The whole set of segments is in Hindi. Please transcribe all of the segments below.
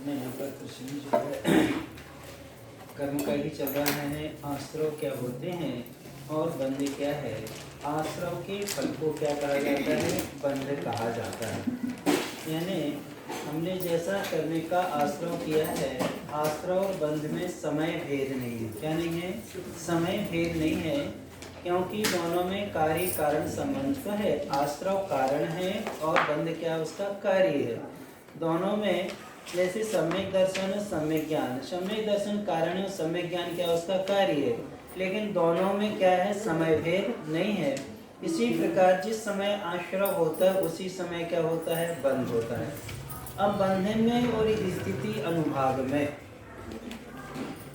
अपने यहाँ पर प्रश्न जो है कर्म का ही चल रहा है। आश्रव क्या होते हैं और बंध क्या है। आश्रव के फल को क्या कहा जाता है, बंध कहा जाता है। यानी हमने जैसा करने का आश्रव किया है, आश्रव और बंध में समय भेद नहीं है। क्या नहीं है, समय भेद नहीं है, क्योंकि दोनों में कार्य कारण संबंध तो है। आश्रव कारण है और बंध क्या उसका कार्य है। दोनों में जैसे सम्यक दर्शन सम्यक ज्ञान, सम्यक दर्शन कारण है, सम्यक ज्ञान क्या उसका कार्य है, लेकिन दोनों में क्या है, समय भेद नहीं है। इसी प्रकार जिस समय आश्रव होता है उसी समय क्या होता है, बंध होता है। अब बंधन में और स्थिति अनुभाग में,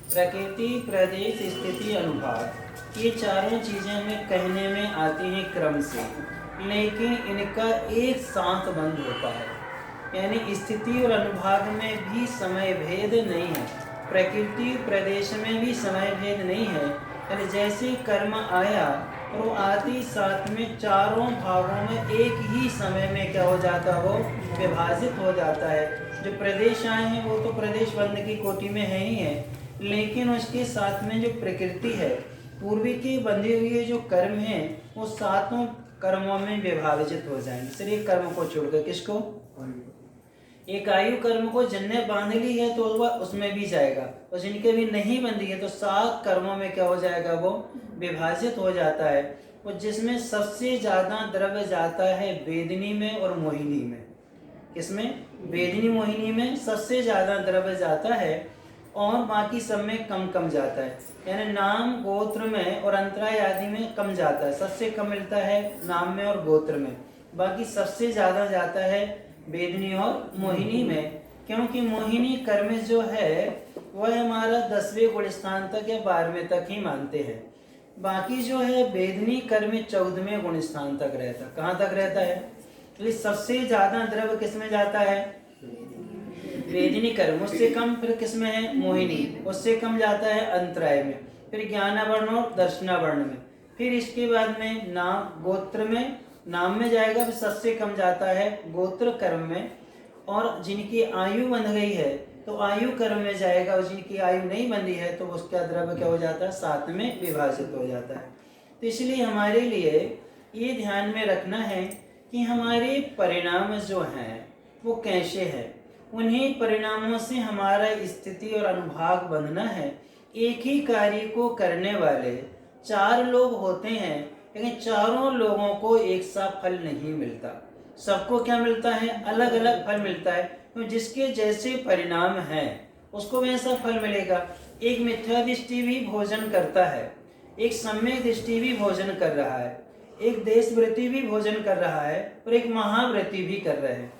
प्रकृति प्रदेश स्थिति अनुभाग, ये चारों चीजें हमें कहने में आती हैं क्रम से, लेकिन इनका एक साथ बंध होता है। यानी स्थिति और अनुभाग में भी समय भेद नहीं है, प्रकृति प्रदेश में भी समय भेद नहीं है। यानी जैसे कर्म आया और वो आती साथ में चारों भागों में एक ही समय में क्या हो जाता है, वो विभाजित हो जाता है। जो प्रदेश आए हैं वो तो प्रदेश बंध की कोटि में है ही है, लेकिन उसके साथ में जो प्रकृति है, पूर्वी की बंधी हुई जो कर्म है, वो सातों कर्मों में विभाजित हो जाएंगे। सिर्फ कर्म को छोड़कर, किसको, एक आयु कर्म को जिनने बांध ली है तो वह उसमें भी जाएगा, और जिनके भी नहीं बंधी है तो सात कर्मों में क्या हो जाएगा, वो विभाजित हो जाता है। और जिसमें सबसे ज्यादा द्रव्य जाता है वेदिनी में और मोहिनी में। किसमें, वेदिनी मोहिनी में सबसे ज्यादा द्रव्य जाता है और बाकी सब में कम कम जाता है। यानी नाम गोत्र में और अंतराय आदि में कम जाता है, सबसे कम मिलता है नाम में और गोत्र में, बाकी सबसे ज्यादा जाता है वेदिनी और मोहिनी में। क्योंकि मोहिनी कर्म जो है वह हमारा 10वें गुण स्थान तक या 12वें तक ही मानते हैं, बाकी जो है वेदिनी कर्म 14वें गुण स्थान तक रहता है। कहाँ तक रहता है, तो सबसे ज्यादा द्रव्य किसमें जाता है, वेदिनी कर्म, उससे कम फिर किसमें है, मोहिनी, उससे कम जाता है अंतराय में, फिर ज्ञानावर्ण और दर्शनावर्ण में, फिर इसके बाद में नाम गोत्र में, नाम में जाएगा, फिर सबसे कम जाता है गोत्र कर्म में, और जिनकी आयु बंध गई है तो आयु कर्म में जाएगा, और जिनकी आयु नहीं बंधी है तो उसका द्रव्य क्या हो जाता है, सात में विभाजित हो जाता है। तो इसलिए हमारे लिए ये ध्यान में रखना है कि हमारे परिणाम जो हैं वो कैसे हैं, उन्हीं परिणामों से हमारा स्थिति और अनुभाग बंधना है। एक ही कार्य को करने वाले चार लोग होते हैं, लेकिन चारों लोगों को एक सा फल नहीं मिलता, सबको क्या मिलता है, अलग अलग फल मिलता है। तो जिसके जैसे परिणाम हैं उसको वैसा फल मिलेगा। एक मिथ्या दृष्टि भी भोजन करता है, एक सम्यक दृष्टि भी भोजन कर रहा है, एक देशवृत्ति भी भोजन कर रहा है, और एक महावृत्ति भी कर रहे हैं।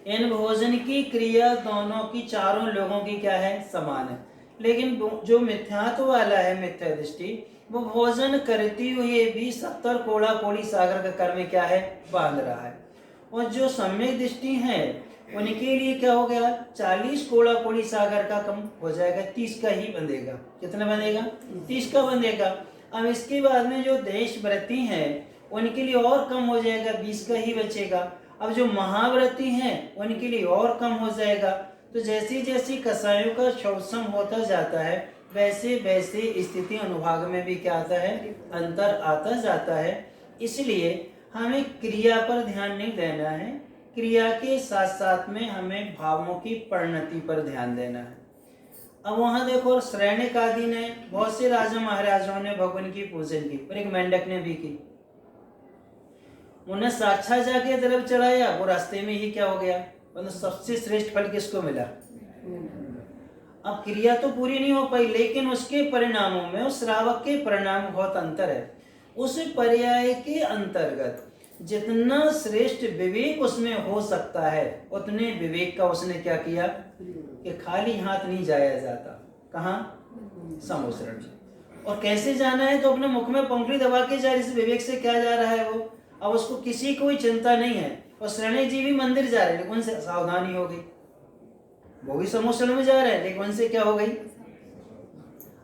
इन भोजन की क्रिया दोनों की, चारों लोगों की क्या है, समान है। लेकिन जो मिथ्यात्व वाला है, मिथ्या दृष्टि, वो भोजन करती हुई भी 70 कोड़ा कोड़ी सागर का कर्म क्या है, बांध रहा है। और जो सम्यक दृष्टि है उनके लिए क्या हो गया, 40 कोड़ा कोड़ी सागर का कम हो जाएगा, 30 का ही बंधेगा। कितना बंधेगा, 30 का बंधेगा। अब इसके बाद में जो देशव्रती है उनके लिए और कम हो जाएगा, 20 का ही बचेगा। अब जो महाव्रती हैं उनके लिए और कम हो जाएगा। तो जैसी जैसी कसायों का शोषण होता जाता है वैसे वैसे स्थिति अनुभाग में भी क्या आता है, अंतर आता जाता है। इसलिए हमें क्रिया पर ध्यान नहीं देना है, क्रिया के साथ साथ में हमें भावों की परिणति पर ध्यान देना है। अब वहां देखो श्रेणिक आदि ने, बहुत से राजा महाराजाओं ने भगवान की पूजन की, और एक मेंढक ने भी की। उन्हें साक्षात जाके तरफ चढ़ाया, वो रास्ते में ही क्या हो गया, मतलब सबसे श्रेष्ठ फल किसको मिला। अब क्रिया तो पूरी नहीं हो पाई, लेकिन उसके परिणामों में उस श्रावक के परिणाम बहुत अंतर है। उस पर्याय के अंतर्गत जितना श्रेष्ठ विवेक उसमें हो सकता है उतने विवेक का उसने क्या किया कि खाली हाथ नहीं जाया जाता। कहाँ, समुद्रण में। और कैसे जाना है, तो अपने मुख में पंखुड़ी दबा के जा, इस विवेक से क्या जा रहा है वो, अब उसको किसी कोई चिंता नहीं है। और श्रेणी जी भी मंदिर जा रहे हैं, लेकिन उनसे सावधानी हो गई, वो भी समुद्र में जा रहे हैं, लेकिन उनसे क्या हो गई।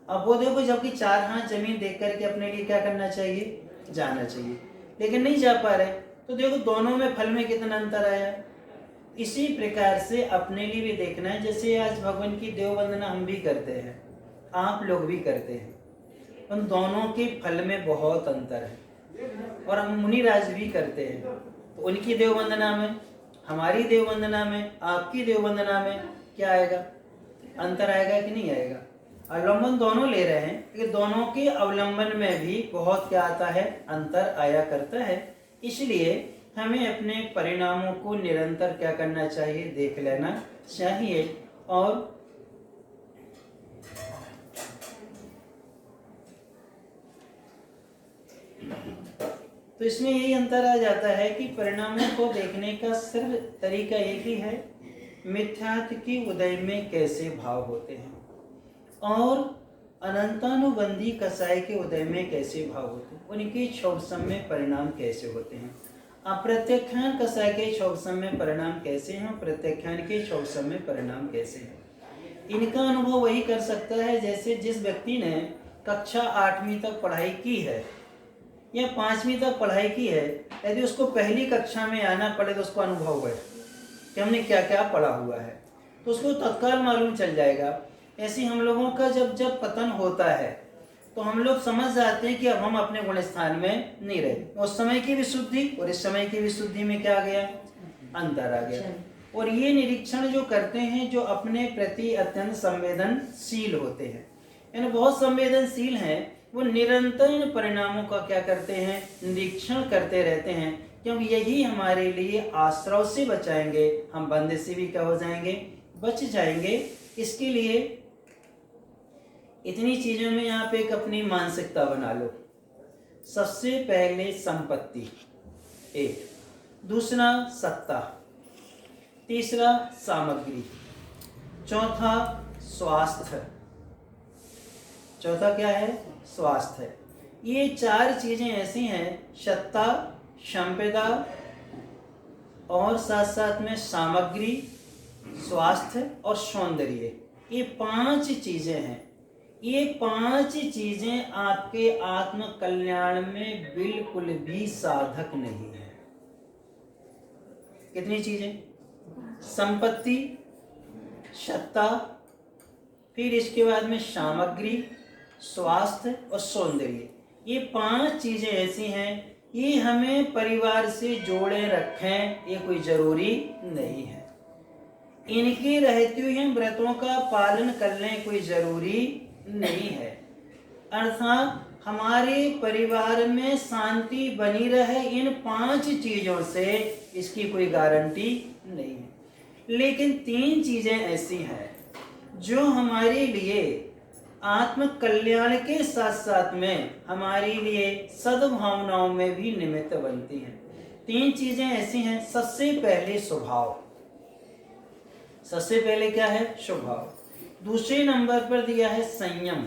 अब वो देखो, जबकि 4 हाथ जमीन देख करके अपने लिए क्या करना चाहिए, जाना चाहिए, लेकिन नहीं जा पा रहे। तो देखो दोनों में फल में कितना अंतर आया। इसी प्रकार से अपने लिए भी देखना है। जैसे आज भगवान की देव वंदना हम भी करते हैं, आप लोग भी करते हैं, उन दोनों के फल में बहुत अंतर है। और हम मुनिराज भी करते हैं, तो उनकी देव वंदना में, हमारी देव वंदना में, आपकी देव वंदना में क्या आएगा? अंतर आएगा कि नहीं आएगा? अवलंबन दोनों ले रहे हैं, लेकिन दोनों के अवलंबन में भी बहुत क्या आता है? अंतर आया करता है। इसलिए हमें अपने परिणामों को निरंतर क्या करना चाहिए? देख लेना चाहिए। और तो इसमें यही अंतर आ जाता है कि परिणामों को देखने का सिर्फ तरीका एक ही है, मिथ्यात्व की उदय में कैसे भाव होते हैं और अनंतानुबंधी कसाय के उदय में कैसे भाव होते हैं, उनके क्षोभसम में परिणाम कैसे होते हैं। अप्रत्याख्यान कसाय के क्षोभसम में परिणाम कैसे हैं, प्रत्याख्यान के क्षोभसम में परिणाम कैसे हैं। इनका अनुभव वही कर सकता है जैसे जिस व्यक्ति ने कक्षा 8वीं तक पढ़ाई की है या 5वीं तक पढ़ाई की है, यदि उसको पहली कक्षा में आना पड़े तो उसको अनुभव है कि हमने क्या क्या पढ़ा हुआ है, तो उसको तत्काल मालूम चल जाएगा। ऐसे हम लोगों का जब जब पतन होता है तो हम लोग समझ जाते हैं कि अब हम अपने गुण स्थान में नहीं रहे। उस समय की विशुद्धि और इस समय की विशुद्धि में क्या आ गया? अंतर आ गया। और ये निरीक्षण जो करते हैं, जो अपने प्रति अत्यंत संवेदनशील होते हैं, यानी बहुत संवेदनशील हैं, वो निरंतर इन परिणामों का क्या करते हैं? निरीक्षण करते रहते हैं, क्योंकि यही हमारे लिए आश्रव से बचाएंगे, हम बंधन से भी क्या हो जाएंगे? बच जाएंगे। इसके लिए इतनी चीजों में आप एक अपनी मानसिकता बना लो। सबसे पहले संपत्ति एक, दूसरा सत्ता, तीसरा सामग्री, चौथा स्वास्थ्य। चौथा क्या है? स्वास्थ्य। ये चार चीजें ऐसी हैं, सत्ता, संपदा और साथ साथ में सामग्री, स्वास्थ्य और सौंदर्य, ये 5 चीजें हैं। ये 5 चीजें आपके आत्म कल्याण में बिल्कुल भी साधक नहीं है। कितनी चीजें? संपत्ति, सत्ता, फिर इसके बाद में सामग्री, स्वास्थ्य और सौंदर्य। ये 5 चीजें ऐसी हैं, ये हमें परिवार से जोड़े रखें ये कोई जरूरी नहीं है। इनके रहते हुए हम व्रतों का पालन कर लें कोई जरूरी नहीं है। अर्थात हमारे परिवार में शांति बनी रहे इन 5 चीजों से इसकी कोई गारंटी नहीं है। लेकिन 3 चीजें ऐसी हैं जो हमारे लिए आत्म कल्याण के साथ साथ में हमारे लिए सद्भावनाओं में भी निमित्त बनती हैं। 3 चीजें ऐसी हैं। सबसे पहले स्वभाव, सबसे पहले क्या है? स्वभाव। दूसरे नंबर पर दिया है संयम,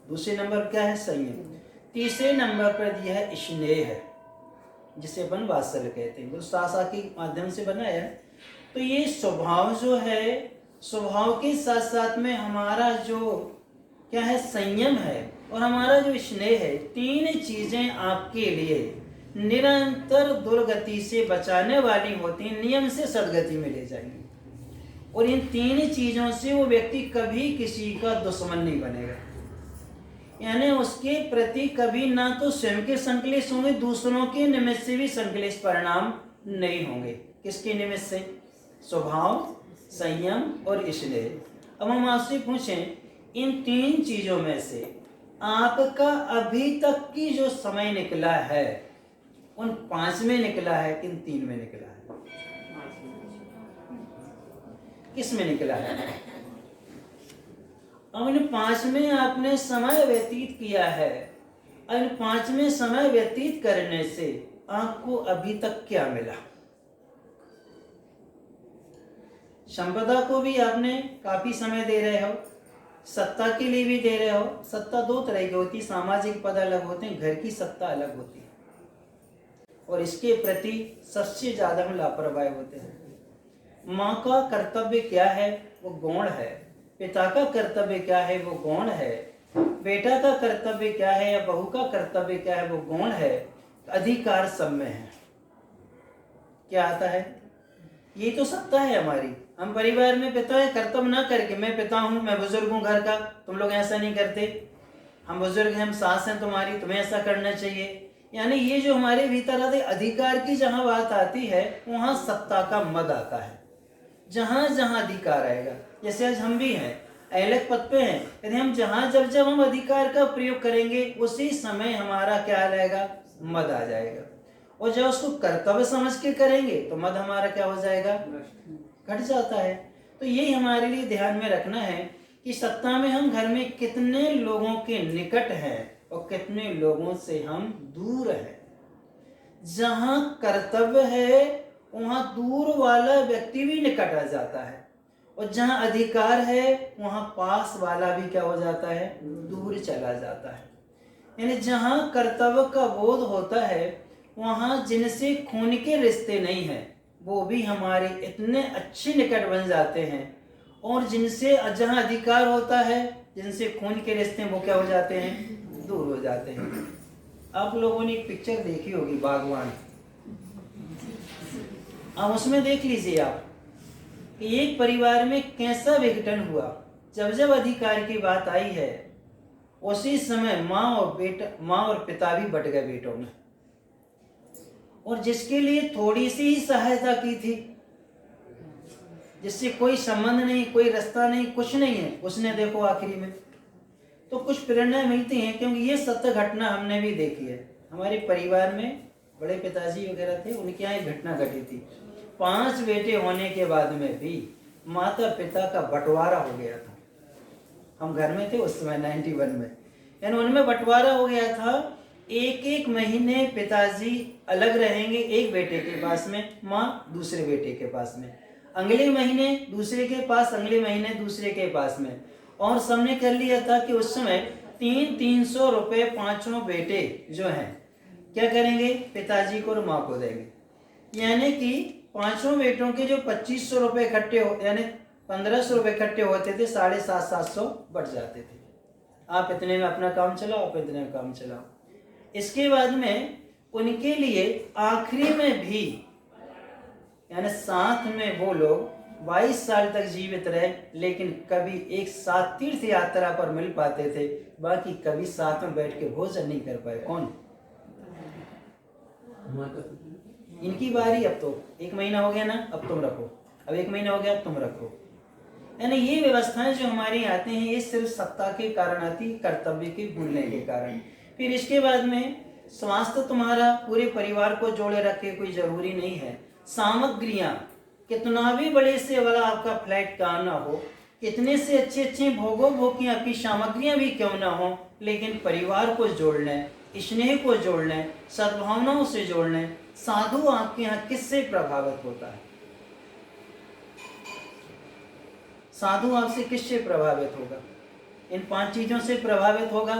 दूसरे नंबर क्या है? संयम। तीसरे नंबर पर दिया है स्नेह, जिसे अपन वात्सल्य कहते हैं, तो सासा के माध्यम से बनाया है। तो ये स्वभाव जो है, स्वभाव के साथ साथ में हमारा जो क्या है? संयम है, और हमारा जो स्नेह है, 3 चीजें आपके लिए निरंतर दुर्गति से बचाने वाली होती हैं, नियम से सदगति में ले जाएंगी। और इन 3 चीजों से वो व्यक्ति कभी किसी का दुश्मन नहीं बनेगा, यानी उसके प्रति कभी ना तो स्वयं के संकलेश होंगे, दूसरों के निमित्त से भी संकलेश परिणाम नहीं होंगे। किसके निमित्त से? स्वभाव, संयम और स्नेह। अब हम आपसे पूछें, इन 3 चीजों में से आपका अभी तक की जो समय निकला है, उन 5 में निकला है कि 3 में निकला है? किस में निकला है? अब इन 5 में आपने समय व्यतीत किया है, इन 5 में समय व्यतीत करने से आपको अभी तक क्या मिला? संपदा को भी आपने काफी समय दे रहे हो, सत्ता के लिए भी दे रहे हो। सत्ता 2 तरह की होती है, सामाजिक पद अलग होते हैं, घर की सत्ता अलग होती है, और इसके प्रति सबसे ज्यादा हम लापरवाह होते हैं। माँ का कर्तव्य क्या है? वो गौण है। पिता का कर्तव्य क्या है? वो गौण है। बेटा का कर्तव्य क्या है या बहू का कर्तव्य क्या है? वो गौण है। अधिकार सब में है। क्या आता है? ये तो सत्ता है हमारी। हम परिवार में पिता है, कर्तव्य ना करके, मैं पिता हूँ, मैं बुजुर्ग हूँ घर का, तुम लोग ऐसा नहीं करते, हम बुजुर्ग हैं, हम सास हैं तुम्हारी, तुम्हें ऐसा करना चाहिए। यानी ये जो हमारे भीतर आते अधिकार की जहाँ बात आती है वहाँ सत्ता का मद आता है। जहाँ जहाँ अधिकार आएगा, जैसे आज हम भी हैं, अलग पद पे हैं, यदि हम जहाँ जब जब हम अधिकार का प्रयोग करेंगे उसी समय हमारा क्या आएगा, मद आ जाएगा। और जब उसको कर्तव्य समझ के करेंगे तो मद हमारा क्या हो जाएगा, घट जाता है। तो यही हमारे लिए ध्यान में रखना है कि सत्ता में हम घर में कितने लोगों के निकट हैं और कितने लोगों से हम दूर हैं। जहाँ कर्तव्य है वहाँ दूर वाला व्यक्ति भी निकट आ जाता है, और जहाँ अधिकार है वहाँ पास वाला भी क्या हो जाता है, दूर चला जाता है। यानी जहाँ कर्तव्य का बोध होता है वहाँ जिनसे खून के रिश्ते नहीं हैं वो भी हमारे इतने अच्छे निकट बन जाते हैं, और जिनसे जहाँ अधिकार होता है, जिनसे खून के रिश्ते वो क्या हो जाते हैं, दूर हो जाते हैं। आप लोगों ने एक पिक्चर देखी होगी बागवान, अब उसमें देख लीजिए आप कि एक परिवार में कैसा विघटन हुआ। जब जब अधिकार की बात आई है उसी समय माँ और पिता भी बट गए बेटों में, और जिसके लिए थोड़ी सी ही सहायता की थी, जिससे कोई संबंध नहीं, कोई रास्ता नहीं, कुछ नहीं है, उसने देखो आखिरी में तो कुछ प्रेरणा मिलती है। क्योंकि ये सत्य घटना हमने भी देखी है। हमारे परिवार में बड़े पिताजी वगैरह थे, उनके यहाँ एक घटना घटी थी। 5 बेटे होने के बाद में भी माता पिता का बंटवारा हो गया था। हम घर में थे उस समय 91 में, यानी उनमें बंटवारा हो गया था। एक एक महीने पिताजी अलग रहेंगे, एक बेटे के पास में, माँ दूसरे बेटे के पास में, अगले महीने दूसरे के पास, अगले महीने दूसरे के पास में। और सबने कर लिया था कि उस समय 300 रुपए पांचों बेटे जो हैं क्या करेंगे, पिताजी को और माँ को देंगे। यानी कि पांचों बेटों के जो 2500 रुपए इकट्ठे हो, यानी 1500 रुपए इकट्ठे होते थे, 750 बढ़ जाते थे। आप इतने में अपना काम चलाओ, आप इतने में काम चलाओ। इसके बाद में उनके लिए आखिरी में भी, यानी साथ में वो लोग 22 साल तक जीवित रहे, लेकिन कभी एक साथ तीर्थ यात्रा पर मिल पाते थे, बाकी कभी साथ में बैठ के भोजन नहीं कर पाए। कौन? इनकी बारी। अब तो 1 महीना हो गया ना, अब तुम रखो, अब 1 महीना हो गया तुम रखो। यानी ये व्यवस्थाएं जो हमारी आती हैं ये सिर्फ सत्ता के कारण आती, कर्तव्य के भूलने के कारण। फिर इसके बाद में स्वास्थ्य तुम्हारा पूरे परिवार को जोड़े रखे कोई जरूरी नहीं है। सामग्रियां कितना भी बड़े से वाला आपका फ्लैट का ना हो, कितने से अच्छे अच्छे भोग की आपकी सामग्रियां भी क्यों ना हो, लेकिन परिवार को जोड़ लें, स्नेह को जोड़ लें, सद्भावनाओं से जोड़ लें। साधु आपके यहाँ किससे प्रभावित होता है? साधु आपसे किससे प्रभावित होगा? इन 5 चीजों से प्रभावित होगा,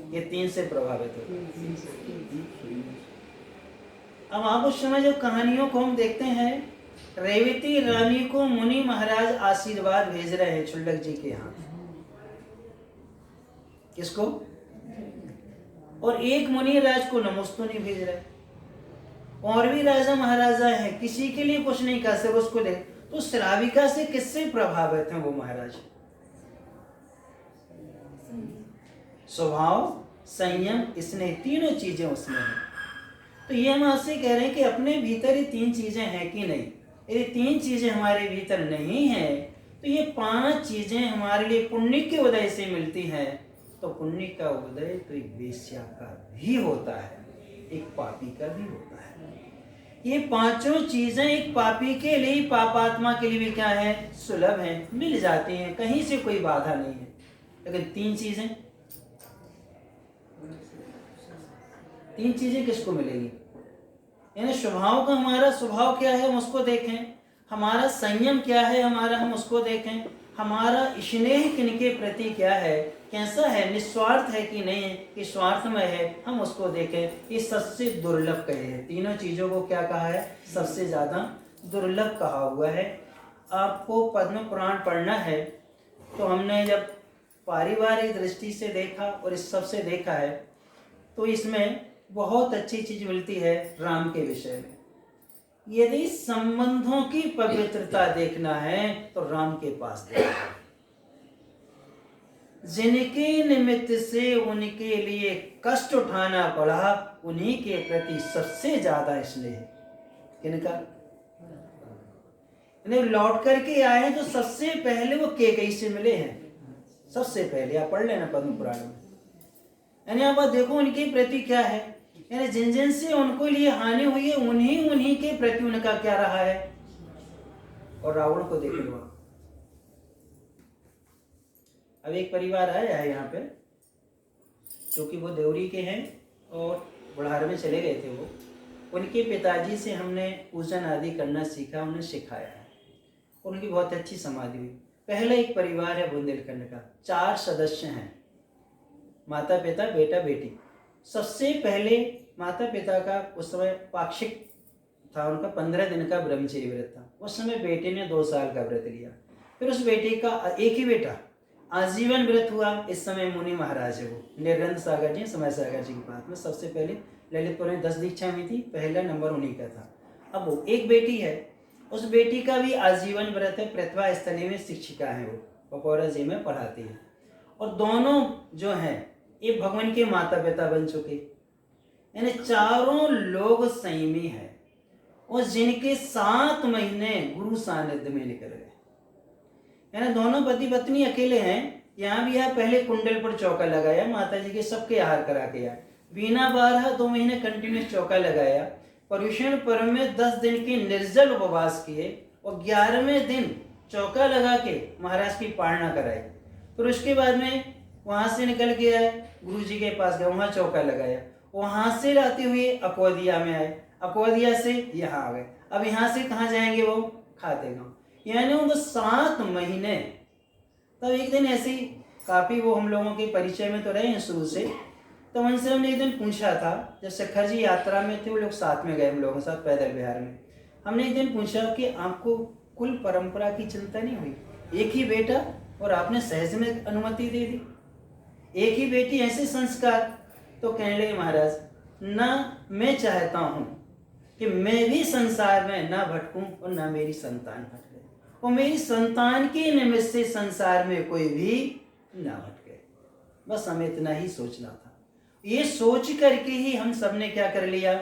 ये 3 से प्रभावित होगा। अब आप उस समय जब कहानियों को हम देखते हैं, रेवती रानी को मुनि महाराज आशीर्वाद भेज रहे हैं क्षुल्लक जी के यहाँ। किसको? और एक मुनि राज को नमोस्तु नहीं भेज रहे। और भी राजा महाराजा हैं, किसी के लिए कुछ नहीं कहा, सिर्फ उसको दे। तो श्राविका से किससे प्रभावित हैं वो महाराज? स्वभाव, संयम, स्नेह, तीनों चीजें उसमें हैं। तो ये हम आपसे कह रहे हैं कि अपने भीतर ये 3 चीजें हैं कि नहीं। यदि 3 चीजें हमारे भीतर नहीं है तो ये 5 चीजें हमारे लिए पुण्य के उदय से मिलती हैं। तो पुण्य का उदय तो एक वेश्या का भी होता है, एक पापी का भी होता है। ये 5 चीजें एक पापी के लिए, पापात्मा के लिए भी क्या है, सुलभ है, मिल जाती हैं, कहीं से कोई बाधा नहीं है। लेकिन 3 चीजें किसको मिलेगी? यानी स्वभाव का, हमारा स्वभाव क्या है हम उसको देखें, हमारा संयम क्या है हमारा हम उसको देखें, हमारा स्नेह किनके प्रति क्या है, कैसा है, निस्वार्थ है कि नहीं है, कि स्वार्थमय है, हम उसको देखें। ये सबसे दुर्लभ कहे हैं। तीनों चीजों को क्या कहा है? सबसे ज्यादा दुर्लभ कहा हुआ है। आपको पद्म पुराण पढ़ना है तो हमने जब पारिवारिक दृष्टि से देखा और इस सब से देखा है तो इसमें बहुत अच्छी चीज मिलती है राम के विषय में। यदि संबंधों की पवित्रता देखना है तो राम के पास देखना। जिनके निमित्त से उनके लिए कष्ट उठाना पड़ा, उन्हीं के प्रति सबसे ज्यादा स्नेह किनका? लौट करके आए हैं तो सबसे पहले वो केकई से मिले हैं। सबसे पहले आप पढ़ लेना पद्म पुराण में। यानी आप देखो उनके प्रति क्या है, यानी जिन जिन से उनको लिए हानि हुई है उन्हीं के प्रति उनका क्या रहा है। और रावण को देख लो। अब एक परिवार आया है यहाँ पे, क्योंकि वो देवरी के हैं और बुढ़ार में चले गए थे वो। उनके पिताजी से हमने पूजन आदि करना सीखा, उन्हें सिखाया है। उनकी बहुत अच्छी समाधि हुई। पहला एक परिवार है बुंदेलखंड का, 4 सदस्य हैं, माता पिता बेटा बेटी। सबसे पहले माता पिता का उस समय पाक्षिक था, उनका 15 दिन का ब्रह्मचर्य व्रत था। उस समय बेटे ने 2 साल का व्रत लिया। फिर उस बेटे का एक ही बेटा आजीवन व्रत हुआ। इस समय मुनि महाराज है, वो निर्गंध सागर जी, समय सागर जी के पास में सबसे पहले ललितपुर में 10 दीक्षा हुई थी, पहला नंबर उन्हीं का था। अब वो एक बेटी है, उस बेटी का भी आजीवन व्रत है। प्रतिभा स्थली में शिक्षिका है, वो पकौड़ा जी में पढ़ाती है। और दोनों जो हैं ये भगवान के माता पिता बन चुके, यानी चारों लोग संयमी हैं। और जिनके 7 महीने गुरु सानिध्य में निकल गए, यानी दोनों पति पत्नी अकेले हैं। यहाँ भी यहाँ पहले कुंडल पर चौका लगाया, माता जी के सबके आहार करा के आया। बिना 2 महीने कंटिन्यूस चौका लगाया। पर्युषण पर्व में 10 दिन के निर्जल उपवास किए और 11वें दिन चौका लगा के महाराज की पालना कराई। फिर उसके बाद में वहां से निकल के आए, गुरु जी के पास गए, वहां चौका लगाया। वहां से आते हुए अकोदिया में आए, अकोदिया से यहाँ आ गए। अब यहाँ से कहाँ जाएंगे? वो खाते गाँव। यानी उनको 7 महीने। तब एक दिन ऐसे ही काफी वो हम लोगों के परिचय में तो रहे हैं शुरू से, तो उनसे हमने एक दिन पूछा था, जब शेखर जी यात्रा में थे, वो लोग साथ में गए हम लोगों के साथ पैदल बिहार में। हमने एक दिन पूछा कि आपको कुल परंपरा की चिंता नहीं हुई? एक ही बेटा और आपने सहज में अनुमति दे दी, एक ही बेटी, ऐसे संस्कार। तो कहने लगे महाराज, ना मैं चाहता हूं कि मैं भी संसार में ना भटकूं और ना मेरी संतान भटके, और मेरी संतान के निमित्त से संसार में कोई भी ना भटके। बस हमें इतना ही सोचना था। ये सोच करके ही हम सबने क्या कर लिया।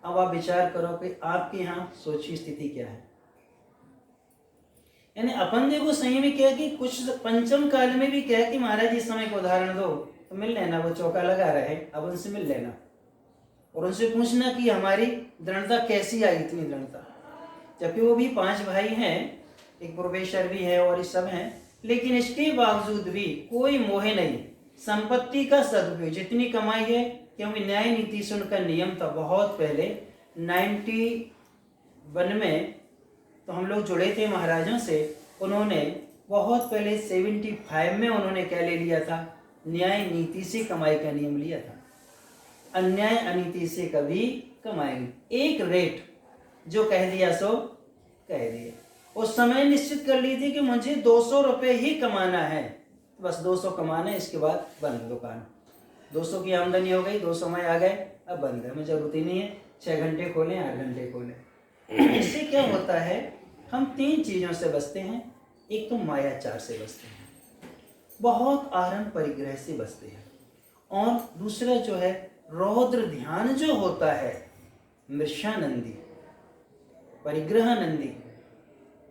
अब आप विचार करो कि आपके यहाँ सोची स्थिति क्या है। यानी अपन देखो सही में क्या कि कुछ पंचम काल में भी क्या कि महाराज इस समय को उदाहरण दो तो मिल लेना, वो चौका लगा रहे, अब उनसे मिल लेना और उनसे पूछना कि हमारी दृढ़ता कैसी आई, इतनी दृढ़ता। जबकि वो भी 5 भाई हैं, एक प्रोफेसर भी है और ये सब हैं, लेकिन इसके बावजूद भी कोई मोह नहीं, संपत्ति का सदुपयोग। जितनी कमाई है, क्योंकि न्याय नीति से उनका नियम था बहुत पहले 91 में, तो हम लोग जुड़े थे महाराजों से। उन्होंने बहुत पहले 75 में उन्होंने क्या ले लिया था, न्याय नीति से कमाई का नियम लिया था। अन्याय अनीति से कभी कमाएंगे, एक रेट जो कह दिया सो कह दिया। उस समय निश्चित कर ली थी कि मुझे 200 रुपये ही कमाना है, बस 200 कमाना है, इसके बाद बंद दुकान। 200 की आमदनी हो गई, 200 में आ गए, अब बंद है, हमें जरूरत ही नहीं है 6 घंटे खोलें 8 घंटे खोलें। इससे क्या होता है, हम 3 चीज़ों से बचते हैं। एक तो मायाचार से बचते हैं, बहुत आरंभ परिग्रह से बचते हैं, और दूसरा जो है रौद्र ध्यान जो होता है, मृषानंदी परिग्रहानंदी,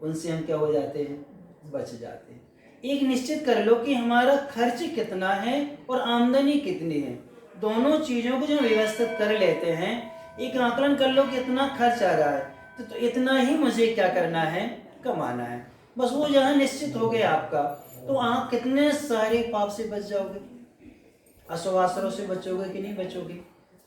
उनसे हम क्या हो जाते हैं, बच जाते हैं। एक निश्चित कर लो कि हमारा खर्च कितना है और आमदनी कितनी है, दोनों चीज़ों को जो व्यवस्थित कर लेते हैं, एक आकलन कर लो कि इतना खर्च आ रहा है तो इतना ही मुझे क्या करना है, कमाना है। बस वो जहाँ निश्चित हो गया आपका, तो आप कितने सारे पाप से बच जाओगे, अशुभासुरों से बचोगे कि नहीं बचोगे।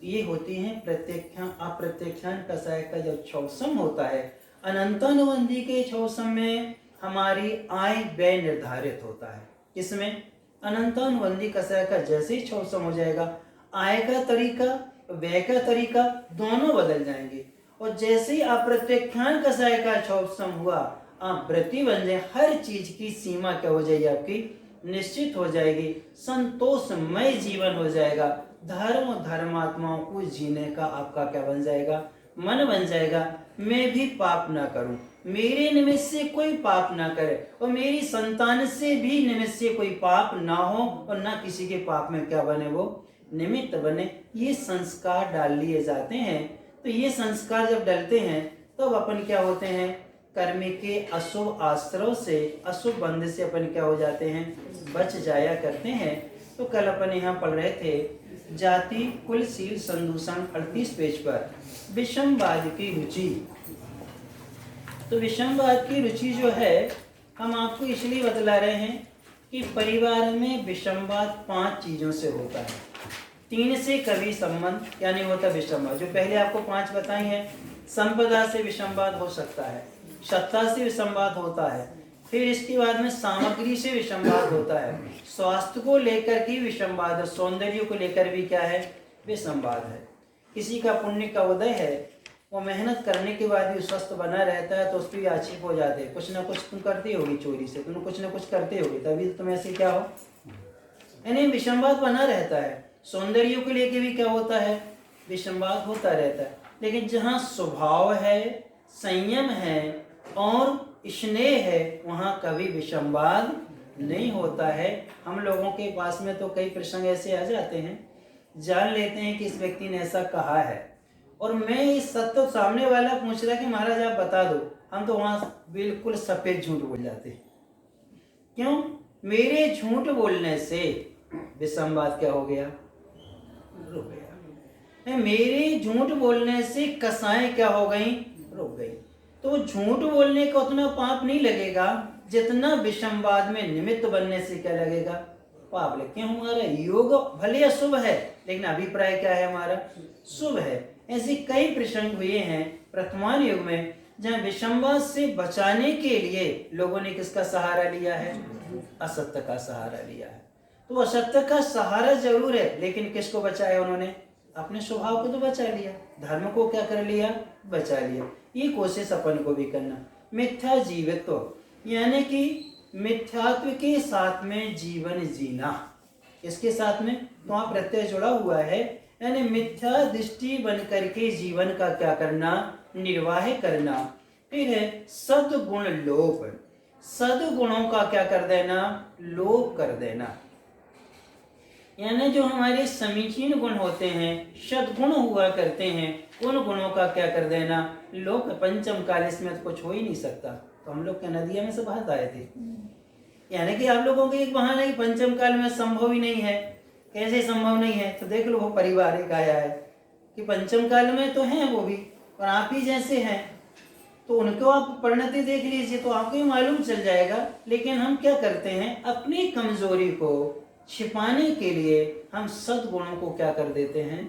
ये होती है प्रत्यक्षान अप्रत्यक्षान कसाय का जब छौसम होता है, अनंतानुबंधी के छौसम में हमारी आय व्यय निर्धारित होता है। इसमें अनंतानुबंधी कसाय का जैसे ही छौसम हो जाएगा, आय का तरीका व्यय का तरीका दोनों बदल जाएंगे। और जैसे ही अप्रत्यक्षान कसाय का छौसम हुआ, आप व्रती बन जाए, हर चीज की सीमा क्या हो जाएगी, आपकी निश्चित हो जाएगी, संतोषमय जीवन हो जाएगा, धर्म धर्मात्माओं को जीने का आपका क्या बन जाएगा, मन बन जाएगा मैं भी पाप ना करूं, मेरे निमित्त से कोई पाप ना करे और मेरी संतान से भी निमित्त से कोई पाप ना हो और ना किसी के पाप में क्या बने, वो निमित्त बने। ये संस्कार डाल लिए जाते हैं। तो ये संस्कार जब डलते हैं तब अपन क्या होते हैं, कर्म के अशुभ आश्रव से, अशुभ बंध से अपन क्या हो जाते हैं, बच जाया करते हैं। तो कल अपन यहाँ पढ़ रहे थे जाति कुल शील संदूषण 38 पेज पर विषमवाद की रुचि। तो विषमवाद की रुचि जो है हम आपको इसलिए बतला रहे हैं कि परिवार में विषमवाद 5 चीजों से होता है। 3 से कभी संबंध यानी होता विषमवाद, जो पहले आपको 5 बताई है। संपदा से विषमवाद हो सकता है, सत्ता से विषमवाद होता है, फिर इसके बाद में सामग्री से विषमवाद होता है, स्वास्थ्य को लेकर के विषमवाद है, सौंदर्य को लेकर भी क्या है, विषमवाद है। किसी का पुण्य का उदय है, वो मेहनत करने के बाद भी स्वस्थ बना रहता है तो उस पर भी आक्षेप हो जाते हैं, कुछ ना कुछ तुम करते होगी चोरी से, तुम कुछ ना कुछ करते होगी तभी तो तुम ऐसे क्या हो, यानी विषमवाद बना रहता है। सौंदर्य को लेके भी क्या होता है, विषमवाद होता रहता है। लेकिन जहाँ स्वभाव है, संयम है और स्नेह है, वहाँ कभी विषमवाद नहीं होता है। हम लोगों के पास में तो कई प्रसंग ऐसे आ जाते हैं, जान लेते हैं कि इस व्यक्ति ने ऐसा कहा है और मैं इस सत्य सामने वाला पूछ रहा कि महाराज आप बता दो, हम तो वहाँ बिल्कुल सफेद झूठ बोल जाते हैं। क्यों? मेरे झूठ बोलने से विषमवाद क्या हो गया, रुक गया। मेरे झूठ बोलने से कसाएं क्या हो गई, रुक गई। तो झूठ बोलने का उतना पाप नहीं लगेगा जितना विषमवाद में निमित्त बनने से क्या लगेगा, पाप लगे। क्यों? हमारा योग भले अशुभ है लेकिन अभिप्राय क्या है, हमारा शुभ है। ऐसे कई प्रसंग हुए हैं वर्तमान युग में जहाँ विषमवाद से बचाने के लिए लोगों ने किसका सहारा लिया है, असत्य का सहारा लिया है। तो असत्य का सहारा जरूर है लेकिन किसको बचाया उन्होंने, अपने स्वभाव को तो बचा लिया, धर्म को क्या कर लिया, बचा लिया। ये कोशिश अपन को भी करना। मिथ्या जीवित्व यानी कि मिथ्यात्व के साथ में जीवन जीना, इसके साथ में वहाँ प्रत्यय जुड़ा हुआ है, यानी मिथ्या दृष्टि बन करके जीवन का क्या करना, निर्वाह करना। फिर है सद्गुण लोप, सद्गुणों का क्या कर देना, लोप कर देना। यानी जो हमारे समीचीन गुण होते हैं, सद्गुण हुआ करते हैं, उन गुणों का क्या कर देना, लोक। पंचम काल इसमें तो कुछ हो ही नहीं सकता। तो हम लोग क्या नदिया में से बाहर आए थे, यानी कि आप लोगों के एक बहाना कि पंचम काल में संभव ही नहीं है। कैसे संभव नहीं है? तो देख लो वो परिवार एक आया है कि पंचम काल में तो हैं वो भी और आप ही जैसे हैं, तो उनको आप परिणति देख लीजिए तो आपको ही मालूम चल जाएगा। लेकिन हम क्या करते हैं, अपनी कमजोरी को छिपाने के लिए हम सद्गुणों को क्या कर देते हैं,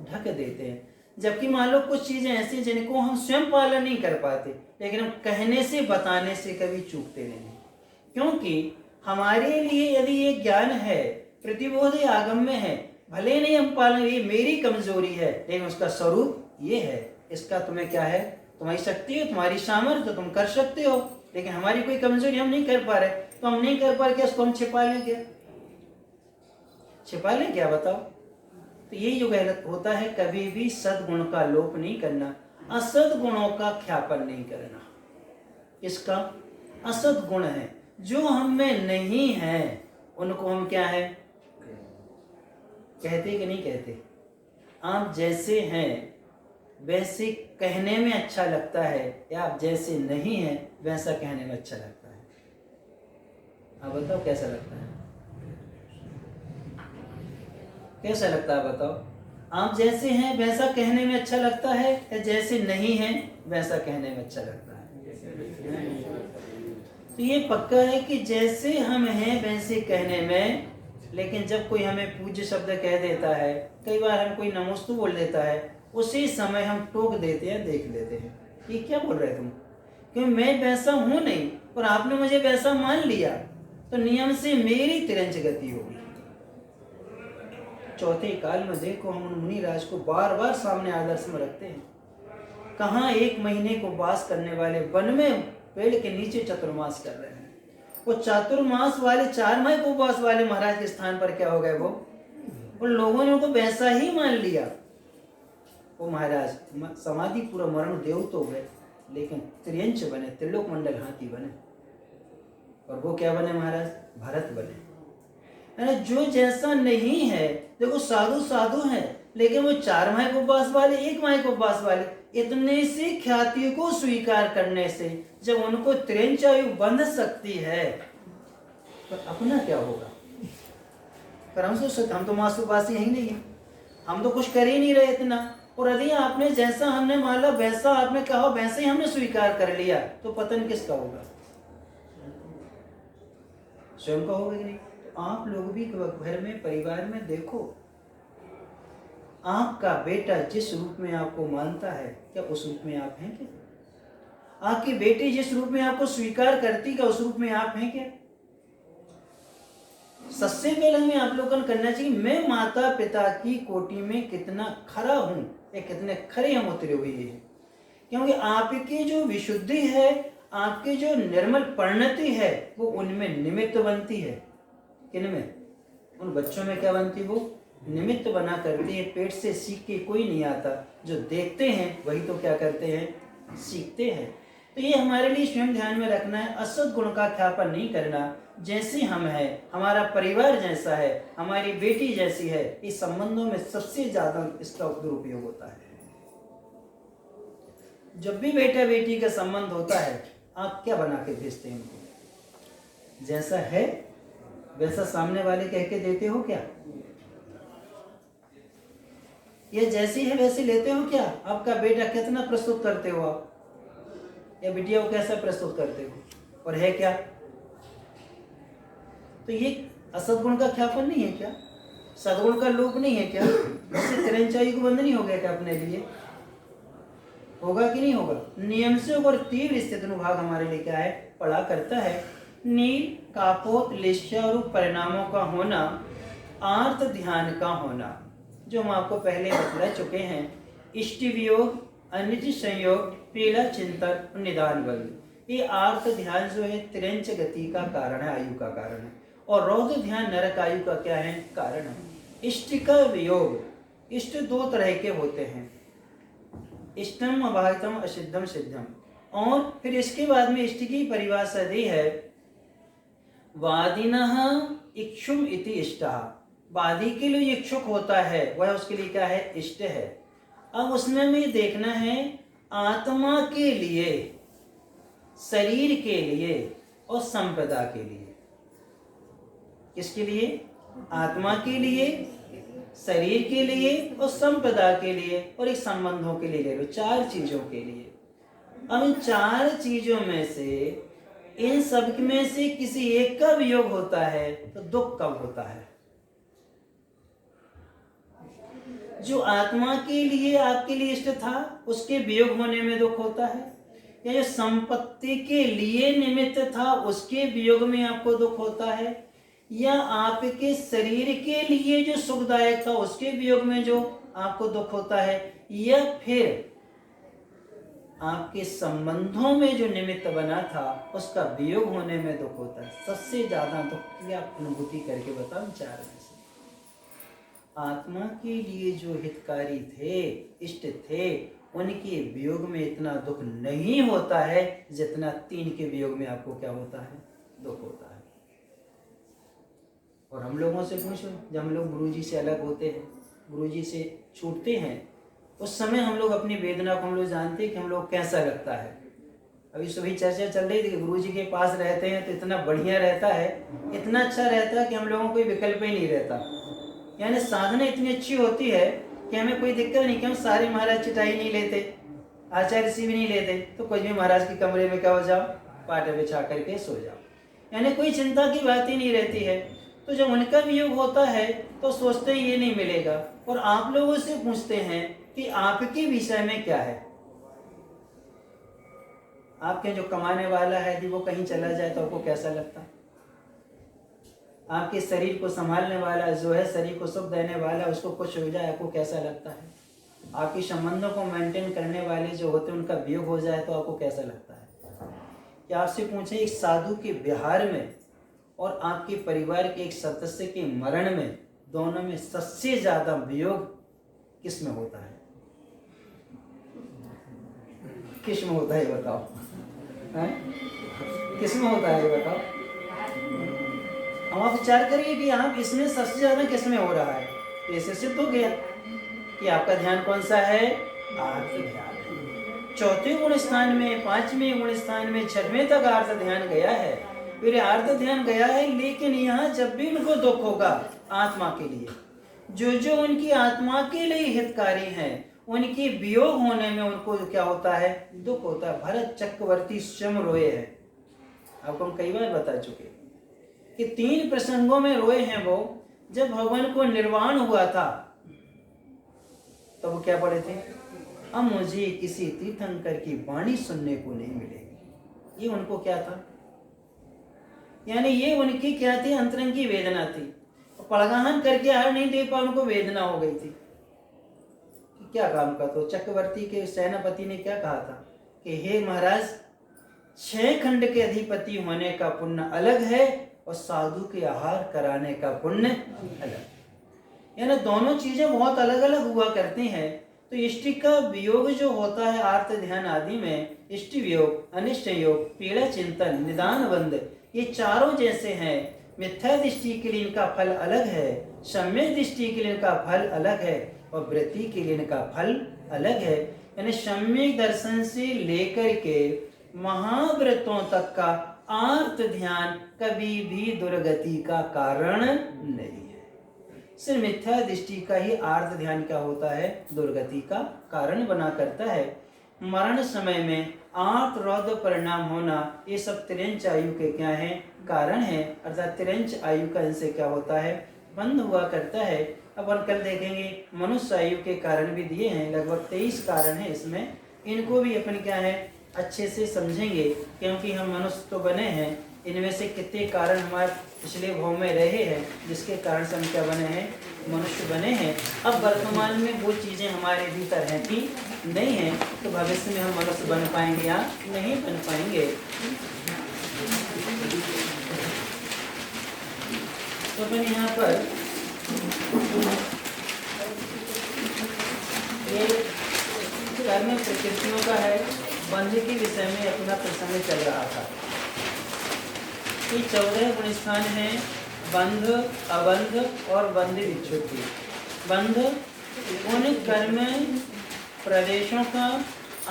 ढक देते हैं। जबकि मान लो कुछ चीजें ऐसी जिनको हम स्वयं पालन नहीं कर पाते लेकिन हम कहने से बताने से कभी चूकते नहीं, क्योंकि हमारे लिए यदि ये ज्ञान है, प्रतिबोध आगम में है, भले नहीं हम पालन, ये मेरी कमजोरी है लेकिन उसका स्वरूप ये है, इसका तुम्हें क्या है, तुम्हारी शक्ति है, तुम्हारी सामर्थ्य, तुम कर सकते हो। लेकिन हमारी कोई कमजोरी हम नहीं कर पा रहे, तो हम नहीं कर पा रहे, उसको हम छिपा लें क्या, छिपा लें क्या, बताओ। तो ये जो गलत होता है, कभी भी सद्गुण का लोप नहीं करना, असद गुणों का ख्यापन नहीं करना। इसका असद गुण है जो हम में नहीं है, उनको हम क्या है कहते कि नहीं कहते। आप जैसे हैं वैसे कहने में अच्छा लगता है, या आप जैसे नहीं हैं वैसा कहने में अच्छा लगता है। आप बताओ कैसा लगता है, कैसा लगता है बताओ। आप जैसे हैं वैसा कहने में अच्छा लगता है या जैसे नहीं है वैसा कहने में अच्छा लगता है। तो ये पक्का है कि जैसे हम हैं वैसे कहने में, लेकिन जब कोई हमें पूज्य शब्द कह देता है, कई बार हम कोई नमोस्तु बोल देता है, उसी समय हम टोक देते हैं, देख लेते हैं ये क्या बोल रहे तुम, क्योंकि मैं वैसा हूं नहीं और आपने मुझे वैसा मान लिया तो नियम से मेरी तिरंज गति होगी। चौथे काल में देखो हम मुनि राज को बार बार सामने आदर्श में रखते हैं। कहाँ 1 महीने को वास करने वाले वन में पेड़ के नीचे चतुर्मास कर रहे हैं, वो चातुर्मास वाले 4 माह को उपवास वाले महाराज के स्थान पर क्या हो गए, वो उन लोगों ने उनको वैसा ही मान लिया। वो महाराज समाधि पूरा मरण देव तो गए, लेकिन त्रियंच बने, त्रिलोक मंडल हाथी बने। और वो क्या बने महाराज? भरत बने। जो जैसा नहीं है, देखो साधु साधु है, लेकिन वो 4 माह के उपवास वाले, 1 माह के उपवास वाले, इतने से ख्याति को स्वीकार करने से जब उनको त्रियंच आयु बंध सकती है, तो अपना क्या होगा? पर हम सोच सकते हम तो मास उपासी ही नहीं है, हम तो कुछ कर ही नहीं रहे इतना। और यदि आपने जैसा हमने माना वैसा आपने कहा वैसे ही हमने स्वीकार कर लिया, तो पतन किसका होगा? स्वयं का होगा कि नहीं? तो आप लोग भी घर में परिवार में देखो, आपका बेटा जिस रूप में आपको मानता है, क्या उस रूप में आप हैं क्या? आपकी बेटी जिस रूप में आपको स्वीकार करती, क्या उस रूप में आप हैं क्या? सबसे पहले हमें अवलोकन करना चाहिए, मैं माता पिता की कोटि में कितना खरा हूं, या कितने खरे हम उतरे हुए हैं। क्योंकि आपकी जो विशुद्धि है, आपकी जो निर्मल परिणति है, वो उनमें निमित्त बनती है। किनमें? उन बच्चों में क्या बनती? वो निमित्त बना करती है। पेट से सीख के कोई नहीं आता, जो देखते हैं वही तो क्या करते हैं? सीखते हैं। तो ये हमारे लिए स्वयं ध्यान में रखना है, असद गुण का ख्यापन नहीं करना। जैसे हम हैं, हमारा परिवार जैसा है, हमारी बेटी जैसी है, इस संबंधों में सबसे ज्यादा इसका दुरुपयोग होता है। जब भी बेटा बेटी का संबंध होता है, आप क्या बना के भेजते हैं उनको? जैसा है वैसा सामने वाले कह के देते हो क्या? ये जैसी है वैसी लेते हो क्या? आपका बेटा कितना प्रस्तुत करते हो आप, या बिटिया को कैसा प्रस्तुत करते हो? और है क्या? तो ये असदगुण का ख्यापन नहीं है क्या? सदगुण का लोप नहीं है क्या? इससे तिरंचाई को बंद नहीं हो गया क्या अपने लिए? होगा कि नहीं होगा? नियम से और तीव्र स्थित अनुभाग हमारे लिए क्या है? पढ़ा करता है। नील कापोत लिश्या और परिणामों का होना, आर्त ध्यान का होना, जो हम आपको पहले बतला चुके हैं। इष्ट वियोग, अनिज संयोग, पीड़ा चिंतन, निदान बल, ये आर्त ध्यान जो है तिरंच गति का कारण है, आयु का कारण है। और रौद्र ध्यान नरक आयु का क्या है? कारण है। इष्ट का वियोग, इष्ट 2 तरह के होते हैं, इष्टम अबाधितम असिद्धम सिद्धम। और फिर इसके बाद में इष्ट की परिभाषा दी है, वादिनः इक्षुम इति इष्टः। वादी के लिए इच्छुक होता है वह उसके लिए क्या है? इष्ट है। अब उसमें हमें देखना है आत्मा के लिए, शरीर के लिए और संपदा के लिए। किसके लिए? आत्मा के लिए, शरीर के लिए और संपदा के लिए, और एक संबंधों के लिए ले लो, 4 चीजों के लिए। अब इन 4 चीजों में से, इन सब में से किसी एक का वियोग होता है तो दुख कब होता है? जो आत्मा के लिए आपके लिए इष्ट था उसके वियोग होने में दुख होता है, या जो संपत्ति के लिए निमित्त था उसके वियोग में आपको दुख होता है, या आपके शरीर के लिए जो सुखदायक था उसके वियोग में जो आपको दुख होता है, या फिर आपके संबंधों में जो निमित्त बना था उसका वियोग होने में दुख होता है। सबसे ज्यादा दुख की आप अनुभूति करके बताओ 4 में से। आत्मा के लिए जो हितकारी थे, इष्ट थे, उनके वियोग में इतना दुख नहीं होता है जितना 3 के वियोग में आपको क्या होता है? दुख होता है। और हम लोगों से पूछो, जब हम लोग गुरुजी से अलग होते हैं, गुरुजी से छूटते हैं, उस समय हम लोग अपनी वेदना को हम लोग जानते हैं कि हम लोग कैसा लगता है। अभी सुबह चर्चा चल रही थी कि गुरुजी के पास रहते हैं तो इतना बढ़िया रहता है, इतना अच्छा रहता है कि हम लोगों को कोई विकल्प ही नहीं रहता। यानी साधना इतनी अच्छी होती है कि हमें कोई दिक्कत नहीं, कि हम सारे महाराज चिटाई नहीं लेते, आचार्य सी भी नहीं लेते, तो कुछ भी महाराज के कमरे में क्या हो जाओ, पाटे बिछा करके सो जाओ, यानी कोई चिंता की बात ही नहीं रहती है। तो जब उनका वियोग होता है तो सोचते ही ये नहीं मिलेगा, और आप लोगों से पूछते हैं कि आपके विषय में क्या है। आपके जो कमाने वाला है यदि वो कहीं चला जाए तो आपको कैसा लगता? आपके शरीर को संभालने वाला जो है, शरीर को सुख देने वाला, उसको कुछ हो जाए आपको कैसा लगता है? आपके संबंधों को मेंटेन करने वाले जो होते हैं उनका वियोग हो जाए तो आपको कैसा लगता है? क्या आपसे पूछे, एक साधु के विहार में और आपके परिवार के एक सदस्य के मरण में, दोनों में सबसे ज्यादा वियोग किस में होता है? किस में होता है बताओ, हैं? किस में होता है ये बताओ? हम आप विचार करिए कि आप इसमें सबसे ज्यादा किस में हो रहा है, ऐसे सिद्ध हो गया कि आपका ध्यान कौन सा है, आर्त ध्यान है। चौथे गुण स्थान में, पांचवें गुण स्थान में, छठवें तक आर्त ध्यान गया है, फिर आर्त ध्यान गया है। लेकिन यहाँ जब भी उनको दुख होगा आत्मा के लिए, जो जो उनकी आत्मा के लिए हितकारी हैं, उनके वियोग होने में उनको क्या होता है, दुख होता है। भरत चक्रवर्ती स्वयं रोए हैं, आपको हम कई बार बता चुके कि 3 प्रसंगों में रोए हैं वो। जब भगवान को निर्वाण हुआ था तो वो क्या पढ़े थे, अब मुझे किसी तीर्थंकर की वाणी सुनने को नहीं मिलेगी। ये उनको क्या था, यानी ये उनकी क्या थी, अंतरंग की वेदना थी। पड़गाहन करके हार नहीं दे पा, उनको वेदना हो गई थी। क्या काम का, तो चक्रवर्ती के सेनापति ने क्या कहा था कि हे महाराज, 6 खंड के अधिपति होने का पुण्य अलग है और साधु के आहार कराने का पुण्य अलग, यानी दोनों चीजें बहुत अलग अलग हुआ करती हैं। तो इष्टि का वियोग जो होता है आर्त ध्यान आदि में, इष्टि वियोग, अनिष्ट योग, पीड़ा चिंतन, निदान बंद, ये चारों जैसे हैं। मिथ्या दृष्टि के लिए इनका फल अलग है, सम्यक दृष्टि के लिए इनका फल अलग है, और वृत्ति के लिए इनका फल अलग है। यानी सम्यक दर्शन से लेकर के महाव्रतों तक का आर्त ध्यान कभी भी दुर्गति का कारण नहीं है। सिर्फ मिथ्या दृष्टि का ही आर्त ध्यान क्या होता है, दुर्गति का कारण बना करता है। मरण समय में आर्त रौद्र परिणाम होना, ये सब तिरंच आयु के क्या है, कारण है। अर्थात तिरंच आयु का इनसे क्या होता है, बंद हुआ करता है। अब हम कल देखेंगे मनुष्य आयु के कारण भी दिए हैं, लगभग 23 कारण है इसमें। इनको भी अपन क्या है अच्छे से समझेंगे, क्योंकि हम मनुष्य तो बने हैं, इनमें से कितने कारण हमारे पिछले भाव में रहे हैं, जिसके कारण से हम क्या बने हैं, मनुष्य बने हैं। अब वर्तमान में वो चीज़ें हमारे भीतर हैं कि नहीं है, तो भविष्य में हम मनुष्य बन पाएंगे या नहीं बन पाएंगे। तो अपन यहाँ पर ये कर्म प्रकृतियों का है, बंध के विषय में अपना प्रसंग चल रहा था। ये 14 गुण स्थान है, बंध, अबंध और बंध विच्छुद्धि। बंध उन कर्म प्रदेशों का